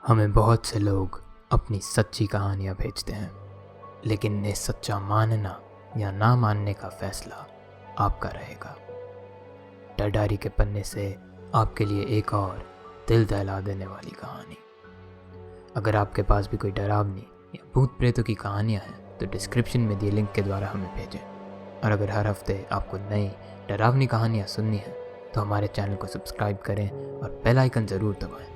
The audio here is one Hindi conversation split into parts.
हमें बहुत से लोग अपनी सच्ची कहानियाँ भेजते हैं, लेकिन इन्हें सच्चा मानना या ना मानने का फैसला आपका रहेगा। डर डायरी के पन्ने से आपके लिए एक और दिल दहला देने वाली कहानी। अगर आपके पास भी कोई डरावनी या भूत प्रेतों की कहानियाँ हैं तो डिस्क्रिप्शन में दिए लिंक के द्वारा हमें भेजें। और अगर हर हफ्ते आपको नई डरावनी कहानियाँ सुननी हैं तो हमारे चैनल को सब्सक्राइब करें और बेल आइकन ज़रूर दबाएं।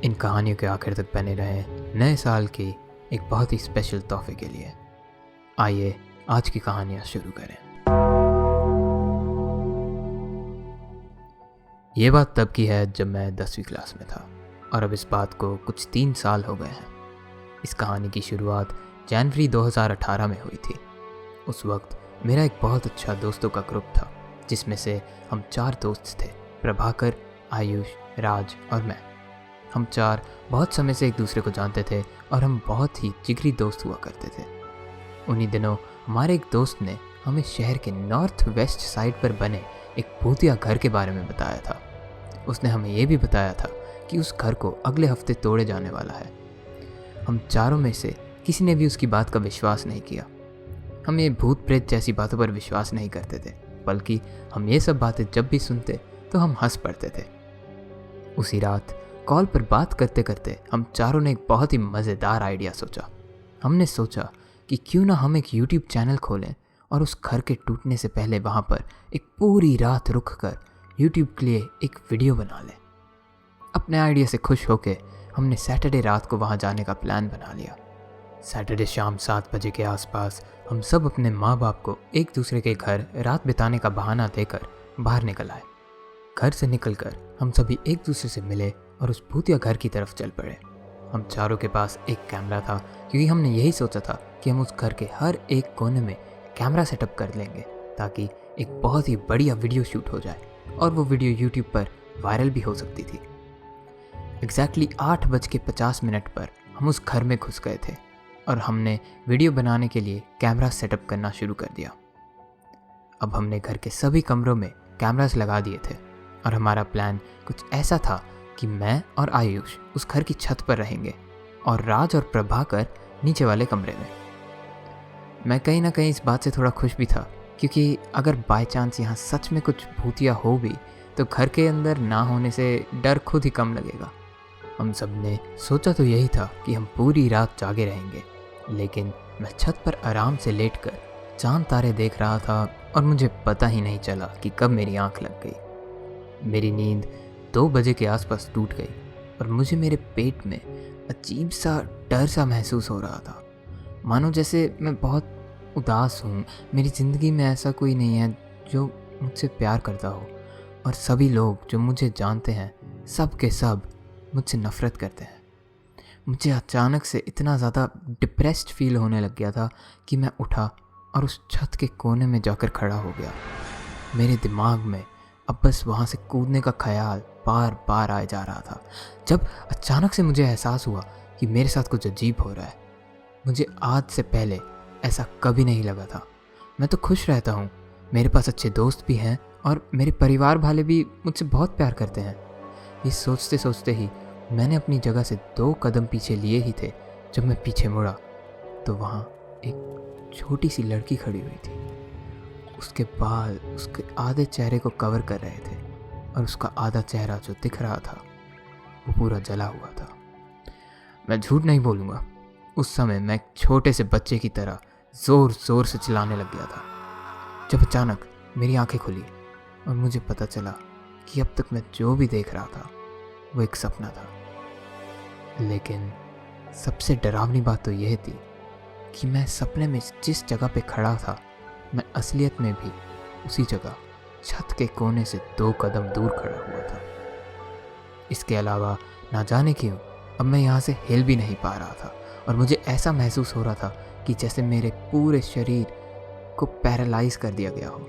इन कहानियों के आखिर तक बने रहें नए साल की एक बहुत ही स्पेशल तोहफे के लिए। आइए आज की कहानियाँ शुरू करें। ये बात तब की है जब मैं 10वीं क्लास में था और अब इस बात को कुछ 3 साल हो गए हैं। इस कहानी की शुरुआत जनवरी 2018 में हुई थी। उस वक्त मेरा एक बहुत अच्छा दोस्तों का ग्रुप था जिसमें से हम 4 दोस्त थे, प्रभाकर, आयुष, राज और मैं। हम 4 बहुत समय से एक दूसरे को जानते थे और हम बहुत ही जिगरी दोस्त हुआ करते थे। उन्हीं दिनों हमारे एक दोस्त ने हमें शहर के नॉर्थ वेस्ट साइड पर बने एक भूतिया घर के बारे में बताया था। उसने हमें यह भी बताया था कि उस घर को अगले हफ्ते तोड़े जाने वाला है। हम चारों में से किसी ने भी उसकी बात का विश्वास नहीं किया। हम ये भूत प्रेत जैसी बातों पर विश्वास नहीं करते थे, बल्कि हम ये सब बातें जब भी सुनते तो हम हंस पड़ते थे। उसी रात कॉल पर बात करते करते हम चारों ने एक बहुत ही मज़ेदार आइडिया सोचा। हमने सोचा कि क्यों ना हम एक YouTube चैनल खोलें और उस घर के टूटने से पहले वहाँ पर एक पूरी रात रुक कर YouTube के लिए एक वीडियो बना लें। अपने आइडिया से खुश होकर हमने सैटरडे रात को वहाँ जाने का प्लान बना लिया। सैटरडे शाम 7 बजे के आसपास हम सब अपने माँ बाप को एक दूसरे के घर रात बिताने का बहाना देकर बाहर निकल आए। घर से निकलकर हम सभी एक दूसरे से मिले और उस भूतिया घर की तरफ चल पड़े। हम चारों के पास एक कैमरा था क्योंकि हमने यही सोचा था कि हम उस घर के हर एक कोने में कैमरा सेटअप कर लेंगे ताकि एक बहुत ही बढ़िया वीडियो शूट हो जाए और वो वीडियो यूट्यूब पर वायरल भी हो सकती थी। एग्जैक्टली 8:50 पर हम उस घर में घुस गए थे और हमने वीडियो बनाने के लिए कैमरा सेटअप करना शुरू कर दिया। अब हमने घर के सभी कमरों में कैमरास लगा दिए थे और हमारा प्लान कुछ ऐसा था कि मैं और आयुष उस घर की छत पर रहेंगे और राज और प्रभाकर नीचे वाले कमरे में। मैं कहीं ना कहीं इस बात से थोड़ा खुश भी था क्योंकि अगर बाय चांस यहाँ सच में कुछ भूतिया हो भी तो घर के अंदर ना होने से डर खुद ही कम लगेगा। हम सब ने सोचा तो यही था कि हम पूरी रात जागे रहेंगे, लेकिन मैं छत पर आराम से लेटकर चांद तारे देख रहा था और मुझे पता ही नहीं चला कि कब मेरी आंख लग गई। मेरी नींद 2 बजे के आसपास टूट गई और मुझे मेरे पेट में अजीब सा डर सा महसूस हो रहा था, मानो जैसे मैं बहुत उदास हूँ। मेरी ज़िंदगी में ऐसा कोई नहीं है जो मुझसे प्यार करता हो और सभी लोग जो मुझे जानते हैं सब के सब मुझसे नफ़रत करते हैं। मुझे अचानक से इतना ज़्यादा डिप्रेस्ड फील होने लग गया था कि मैं उठा और उस छत के कोने में जाकर खड़ा हो गया। मेरे दिमाग में अब बस वहाँ से कूदने का ख्याल बार बार आए जा रहा था, जब अचानक से मुझे एहसास हुआ कि मेरे साथ कुछ अजीब हो रहा है। मुझे आज से पहले ऐसा कभी नहीं लगा था। मैं तो खुश रहता हूँ, मेरे पास अच्छे दोस्त भी हैं और मेरे परिवार वाले भी मुझसे बहुत प्यार करते हैं। ये सोचते सोचते ही मैंने अपनी जगह से 2 कदम पीछे लिए ही थे जब मैं पीछे मुड़ा तो वहाँ एक छोटी सी लड़की खड़ी हुई थी। उसके बाल उसके आधे चेहरे को कवर कर रहे थे और उसका आधा चेहरा जो दिख रहा था वो पूरा जला हुआ था। मैं झूठ नहीं बोलूँगा, उस समय मैं एक छोटे से बच्चे की तरह ज़ोर ज़ोर से चिल्लाने लग गया था जब अचानक मेरी आंखें खुली और मुझे पता चला कि अब तक मैं जो भी देख रहा था वो एक सपना था। लेकिन सबसे डरावनी बात तो यह थी कि मैं सपने में जिस जगह पे खड़ा था मैं असलियत में भी उसी जगह छत के कोने से 2 कदम दूर खड़ा हुआ था। इसके अलावा ना जाने क्यों अब मैं यहाँ से हिल भी नहीं पा रहा था और मुझे ऐसा महसूस हो रहा था कि जैसे मेरे पूरे शरीर को पैरालाइज कर दिया गया हो।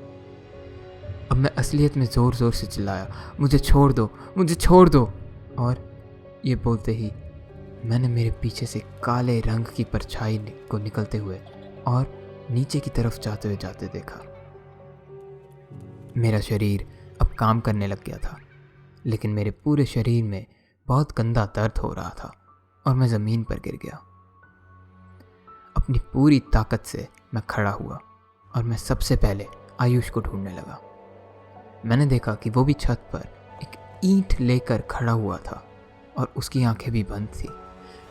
अब मैं असलियत में ज़ोर ज़ोर से चिल्लाया, मुझे छोड़ दो, मुझे छोड़ दो। और ये बोलते ही मैंने मेरे पीछे से काले रंग की परछाई को निकलते हुए और नीचे की तरफ जाते देखा। मेरा शरीर अब काम करने लग गया था, लेकिन मेरे पूरे शरीर में बहुत गंदा दर्द हो रहा था और मैं ज़मीन पर गिर गया। अपनी पूरी ताकत से मैं खड़ा हुआ और मैं सबसे पहले आयुष को ढूंढने लगा। मैंने देखा कि वो भी छत पर एक ईंट लेकर खड़ा हुआ था और उसकी आंखें भी बंद थी।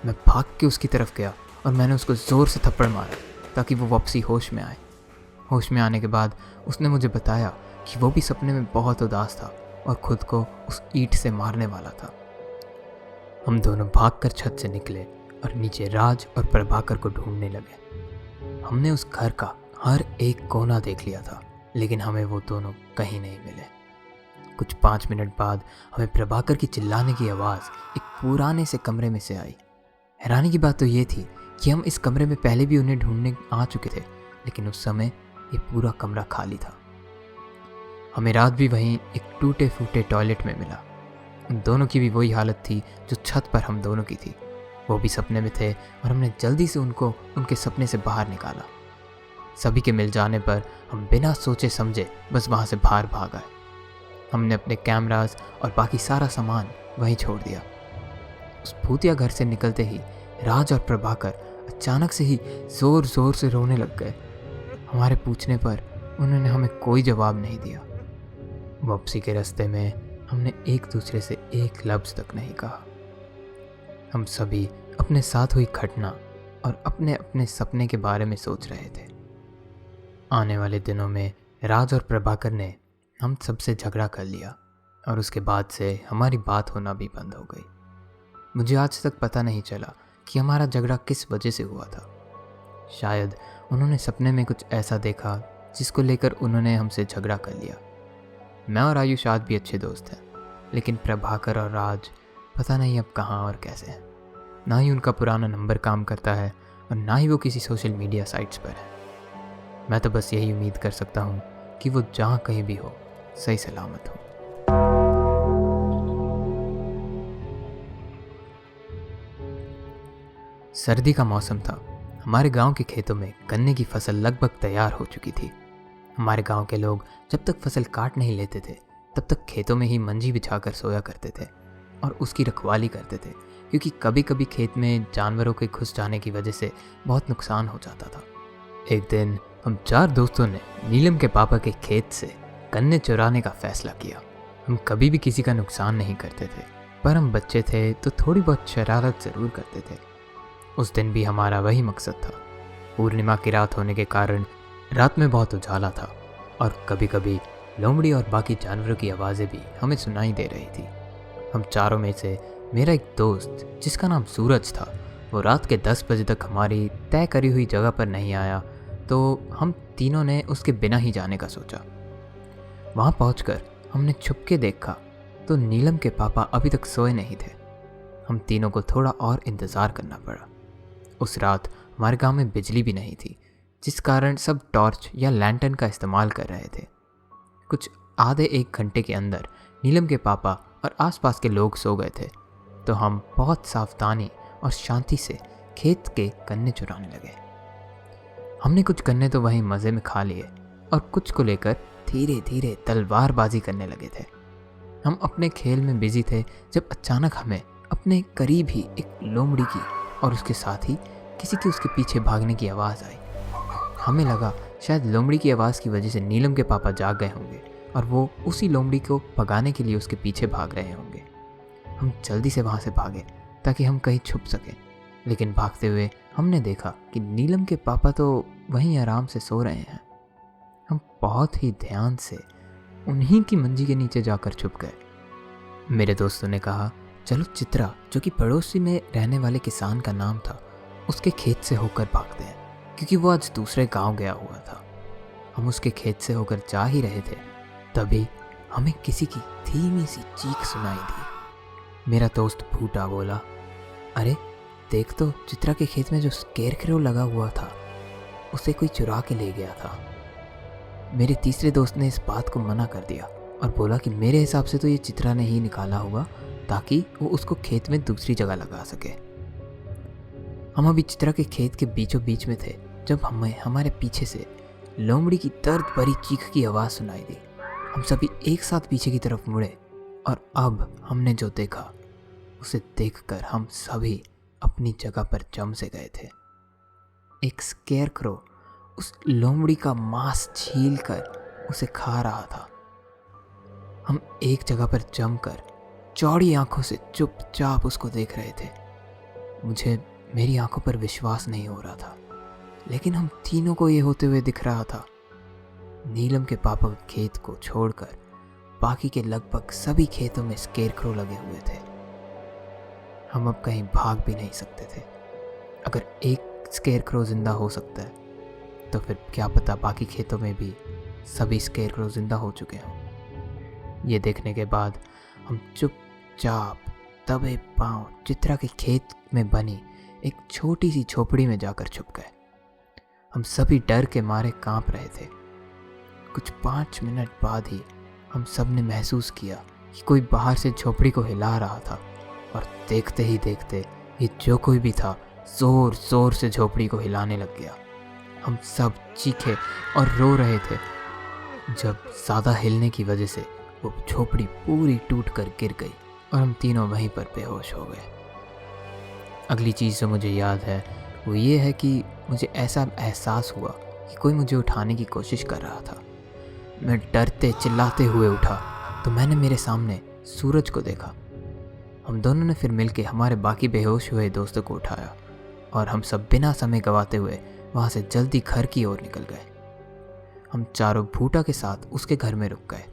मैं भाग के उसकी तरफ गया और मैंने उसको ज़ोर से थप्पड़ मारा ताकि वो वापसी होश में आए। होश में आने के बाद उसने मुझे बताया कि वो भी सपने में बहुत उदास था और खुद को उस ईंट से मारने वाला था। हम दोनों भागकर छत से निकले और नीचे राज और प्रभाकर को ढूंढने लगे। हमने उस घर का हर एक कोना देख लिया था, लेकिन हमें वो दोनों कहीं नहीं मिले। कुछ 5 मिनट बाद हमें प्रभाकर की चिल्लाने की आवाज़ एक पुराने से कमरे में से आई। हैरानी की बात तो ये थी कि हम इस कमरे में पहले भी उन्हें ढूंढने आ चुके थे, लेकिन उस समय ये पूरा कमरा खाली था। हमें रात भी वहीं एक टूटे फूटे टॉयलेट में मिला। उन दोनों की भी वही हालत थी जो छत पर हम दोनों की थी। वो भी सपने में थे और हमने जल्दी से उनको उनके सपने से बाहर निकाला। सभी के मिल जाने पर हम बिना सोचे समझे बस वहाँ से बाहर भाग आए। हमने अपने कैमरास और बाकी सारा सामान वहीं छोड़ दिया। उस भूतिया घर से निकलते ही राज और प्रभाकर अचानक से ही ज़ोर ज़ोर से रोने लग गए। हमारे पूछने पर उन्होंने हमें कोई जवाब नहीं दिया। वापसी के रास्ते में हमने एक दूसरे से एक लफ्ज़ तक नहीं कहा। हम सभी अपने साथ हुई घटना और अपने अपने सपने के बारे में सोच रहे थे। आने वाले दिनों में राज और प्रभाकर ने हम सबसे झगड़ा कर लिया और उसके बाद से हमारी बात होना भी बंद हो गई। मुझे आज तक पता नहीं चला कि हमारा झगड़ा किस वजह से हुआ था। शायद उन्होंने सपने में कुछ ऐसा देखा जिसको लेकर उन्होंने हमसे झगड़ा कर लिया। मैं और आयुष आज भी अच्छे दोस्त हैं, लेकिन प्रभाकर और राज पता नहीं अब कहाँ और कैसे हैं। ना ही उनका पुराना नंबर काम करता है और ना ही वो किसी सोशल मीडिया साइट्स पर है। मैं तो बस यही उम्मीद कर सकता हूँ कि वो जहाँ कहीं भी हो सही सलामत हो। सर्दी का मौसम था। हमारे गांव के खेतों में गन्ने की फसल लगभग तैयार हो चुकी थी। हमारे गांव के लोग जब तक फसल काट नहीं लेते थे तब तक खेतों में ही मंजी बिछाकर सोया करते थे और उसकी रखवाली करते थे, क्योंकि कभी कभी खेत में जानवरों के घुस जाने की वजह से बहुत नुकसान हो जाता था। एक दिन हम 4 दोस्तों ने नीलम के पापा के खेत से गन्ने चुराने का फैसला किया। हम कभी भी किसी का नुकसान नहीं करते थे, पर हम बच्चे थे तो थोड़ी बहुत शरारत ज़रूर करते थे। उस दिन भी हमारा वही मकसद था। पूर्णिमा की रात होने के कारण रात में बहुत उजाला था और कभी कभी लोमड़ी और बाकी जानवरों की आवाज़ें भी हमें सुनाई दे रही थी। हम चारों में से मेरा एक दोस्त जिसका नाम सूरज था, वो रात के 10 बजे तक हमारी तय करी हुई जगह पर नहीं आया, तो हम तीनों ने उसके बिना ही जाने का सोचा। वहाँ पहुँचकर हमने छुपके देखा तो नीलम के पापा अभी तक सोए नहीं थे। हम तीनों को थोड़ा और इंतज़ार करना पड़ा। उस रात हमारे गांव में बिजली भी नहीं थी, जिस कारण सब टॉर्च या लैंटर्न का इस्तेमाल कर रहे थे। कुछ आधे 1 घंटे के अंदर नीलम के पापा और आसपास के लोग सो गए थे, तो हम बहुत सावधानी और शांति से खेत के गन्ने चुराने लगे। हमने कुछ गन्ने तो वहीं मज़े में खा लिए और कुछ को लेकर धीरे धीरे तलवारबाजी करने लगे थे। हम अपने खेल में बिजी थे जब अचानक हमें अपने करीब ही एक लोमड़ी की और उसके साथ ही किसी की उसके पीछे भागने की आवाज़ आई। हमें लगा शायद लोमड़ी की आवाज़ की वजह से नीलम के पापा जाग गए होंगे और वो उसी लोमड़ी को भगाने के लिए उसके पीछे भाग रहे होंगे। हम जल्दी से वहाँ से भागे ताकि हम कहीं छुप सकें, लेकिन भागते हुए हमने देखा कि नीलम के पापा तो वहीं आराम से सो रहे हैं। हम बहुत ही ध्यान से उन्हीं की मंजी के नीचे जाकर छुप गए। मेरे दोस्तों ने कहा, चलो चित्रा, जो कि पड़ोसी में रहने वाले किसान का नाम था, उसके खेत से होकर भागते हैं, क्योंकि वो आज दूसरे गांव गया हुआ था। हम उसके खेत से होकर जा ही रहे थे, तभी हमें किसी की धीमी सी चीख सुनाई दी। मेरा दोस्त भूटा बोला, अरे देख तो, चित्रा के खेत में जो स्केरक्रो लगा हुआ था उसे कोई चुरा के ले गया था। मेरे तीसरे दोस्त ने इस बात को मना कर दिया और बोला कि मेरे हिसाब से तो ये चित्रा ने ही निकाला होगा ताकि वो उसको खेत में दूसरी जगह लगा सके। हम अभी चित्रा के खेत के बीचों बीच में थे जब हमें हमारे पीछे से लोमड़ी की दर्द भरी चीख की आवाज़ सुनाई दी। हम सभी एक साथ पीछे की तरफ मुड़े और अब हमने जो देखा उसे देखकर हम सभी अपनी जगह पर जम से गए थे। एक स्केयरक्रो उस लोमड़ी का मांस छील कर उसे खा रहा था। हम एक जगह पर जमकर चौड़ी आंखों से चुपचाप उसको देख रहे थे। मुझे मेरी आंखों पर विश्वास नहीं हो रहा था, लेकिन हम तीनों को ये होते हुए दिख रहा था। नीलम के पापा खेत को छोड़कर बाकी के लगभग सभी खेतों में स्केयरक्रो लगे हुए थे। हम अब कहीं भाग भी नहीं सकते थे। अगर एक स्केयरक्रो जिंदा हो सकता है तो फिर क्या पता बाकी खेतों में भी सभी स्केयरक्रो जिंदा हो चुके हों। ये देखने के बाद हम चुपचाप दबे पांव चित्रा के खेत में बनी एक छोटी सी झोपड़ी में जाकर छुप गए। हम सभी डर के मारे कांप रहे थे। कुछ 5 मिनट बाद ही हम सब ने महसूस किया कि कोई बाहर से झोपड़ी को हिला रहा था, और देखते ही देखते ये जो कोई भी था जोर जोर से झोपड़ी को हिलाने लग गया। हम सब चीखे और रो रहे थे। जब ज़्यादा हिलने की वजह से वो झोपड़ी पूरी टूटकर गिर गई और हम तीनों वहीं पर बेहोश हो गए। अगली चीज़ जो मुझे याद है वो ये है कि मुझे ऐसा एहसास हुआ कि कोई मुझे उठाने की कोशिश कर रहा था। मैं डरते चिल्लाते हुए उठा तो मैंने मेरे सामने सूरज को देखा। हम दोनों ने फिर मिलकर हमारे बाकी बेहोश हुए दोस्तों को उठाया और हम सब बिना समय गंवाते हुए वहाँ से जल्दी घर की ओर निकल गए। हम चारों भूटा के साथ उसके घर में रुक गए।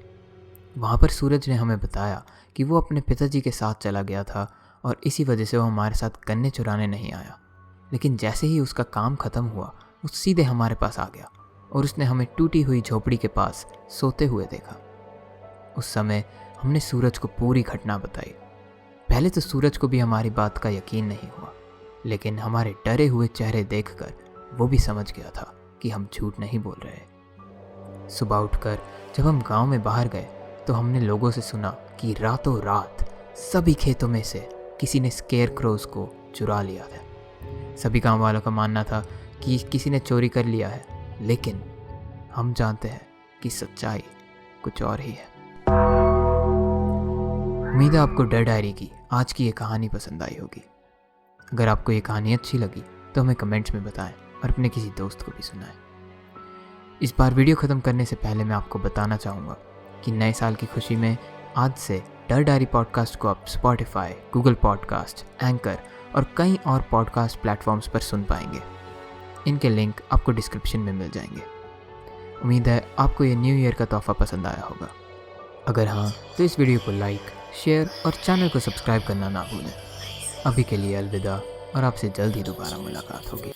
वहाँ पर सूरज ने हमें बताया कि वो अपने पिताजी के साथ चला गया था और इसी वजह से वो हमारे साथ गन्ने चुराने नहीं आया। लेकिन जैसे ही उसका काम ख़त्म हुआ वो सीधे हमारे पास आ गया और उसने हमें टूटी हुई झोपड़ी के पास सोते हुए देखा। उस समय हमने सूरज को पूरी घटना बताई। पहले तो सूरज को भी हमारी बात का यकीन नहीं हुआ, लेकिन हमारे डरे हुए चेहरे देखकर वो भी समझ गया था कि हम झूठ नहीं बोल रहे। सुबह उठकर जब हम गांव में बाहर गए तो हमने लोगों से सुना कि रातों रात सभी खेतों में से किसी ने स्केयरक्रोज को चुरा लिया था। सभी गांव वालों का मानना था कि किसी ने चोरी कर लिया है, लेकिन हम जानते हैं कि सच्चाई कुछ और ही है। उम्मीद है आपको डर डायरी की आज की ये कहानी पसंद आई होगी। अगर आपको ये कहानी अच्छी लगी तो हमें कमेंट्स में बताएं और अपने किसी दोस्त को भी सुनाएं। इस बार वीडियो ख़त्म करने से पहले मैं आपको बताना चाहूँगा कि नए साल की खुशी में आज से डर डायरी पॉडकास्ट को आप स्पॉटिफाई, गूगल पॉडकास्ट, एंकर और कई और पॉडकास्ट प्लेटफॉर्म्स पर सुन पाएंगे। इनके लिंक आपको डिस्क्रिप्शन में मिल जाएंगे। उम्मीद है आपको ये न्यू ईयर का तोहफा पसंद आया होगा। अगर हाँ तो इस वीडियो को लाइक, शेयर और चैनल को सब्सक्राइब करना ना भूलें। अभी के लिए अलविदा और आपसे जल्द ही दोबारा मुलाकात होगी।